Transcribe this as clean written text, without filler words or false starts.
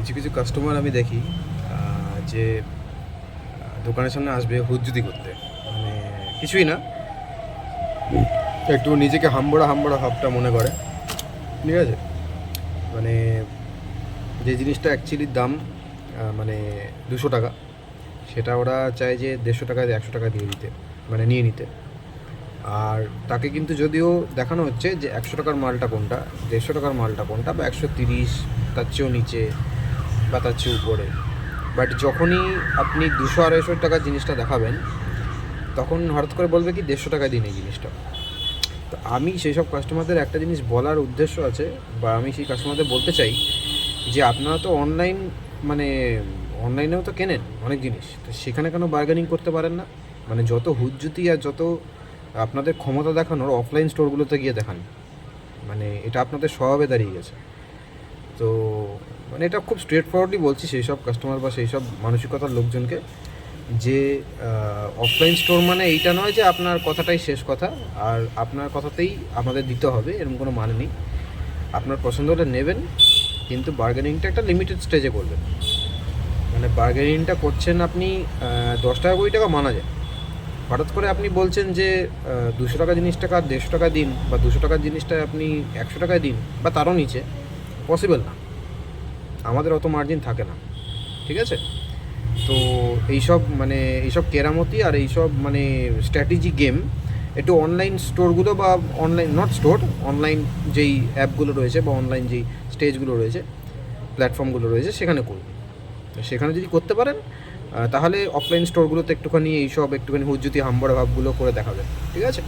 কিছু কিছু কাস্টমার আমি দেখি যে দোকানের সামনে আসবে হুজ্জুতি করতে, মানে কিছুই না, একটু নিজেকে হাম্বড়া হাম্বড়া ভাবটা মনে করে। ঠিক আছে, মানে যে জিনিসটা অ্যাকচুয়ালি দাম মানে 200 টাকা, সেটা ওরা চায় যে 150 টাকায় 100 টাকা দিয়ে দিতে, মানে নিয়ে নিতে। আর তাকে কিন্তু যদিও দেখানো হচ্ছে যে 100 টাকার মালটা কোনটা, 150 টাকার মালটা কোনটা, বা 130, তার চেয়েও নিচে বা তার চেয়ে উপরে। বাট যখনই আপনি 200-250 টাকার জিনিসটা দেখাবেন, তখন হঠাৎ করে বলবে কি 150 টাকায় দিন এই জিনিসটা। তো আমি সেই সব কাস্টমারদের একটা জিনিস বলার উদ্দেশ্য আছে, বা আমি সেই কাস্টমারদের বলতে চাই যে আপনারা তো মানে অনলাইনেও তো কেনেন অনেক জিনিস, তো সেখানে কেন বার্গেনিং করতে পারেন না? মানে যত হুজ্জুতি আর যত আপনাদের ক্ষমতা দেখানোর অফলাইন স্টোরগুলোতে গিয়ে দেখান, মানে এটা আপনাদের স্বভাবে দাঁড়িয়ে গেছে। তো মানে এটা খুব স্ট্রেট ফরওয়ার্ডলি বলছি সেই সব কাস্টমার বা সেই সব মানসিকতার লোকজনকে, যে অফলাইন স্টোর মানে এইটা নয় যে আপনার কথাটাই শেষ কথা আর আপনার কথাতেই আমাদের দিতে হবে, এরকম কোনো মানে নেই। আপনার পছন্দ হলে নেবেন, কিন্তু বার্গেনিংটা একটা লিমিটেড স্টেজে করবেন। মানে বার্গেনিংটা করছেন আপনি 10 টাকা 20 টাকা মানা যায়। হঠাৎ করে আপনি বলছেন যে 200 টাকা জিনিসটাকে আর 150 টাকা দিন, বা 200 টাকার জিনিসটা আপনি 100 টাকায় দিন বা তারও নিচে, পসিবল না, আমাদের অত মার্জিন থাকে না। ঠিক আছে, তো এইসব কেরামতি আর এইসব মানে স্ট্র্যাটেজি গেম একটু অনলাইন স্টোরগুলো বা অনলাইন নট স্টোর, অনলাইন যেই অ্যাপগুলো রয়েছে বা অনলাইন যেই স্টেজগুলো রয়েছে, প্ল্যাটফর্মগুলো রয়েছে, সেখানে করুন। সেখানে যদি করতে পারেন তাহলে অফলাইন স্টোরগুলোতে একটুখানি হুজ্জুতি হাম্বড়া ভাবগুলো করে দেখাবেন। ঠিক আছে।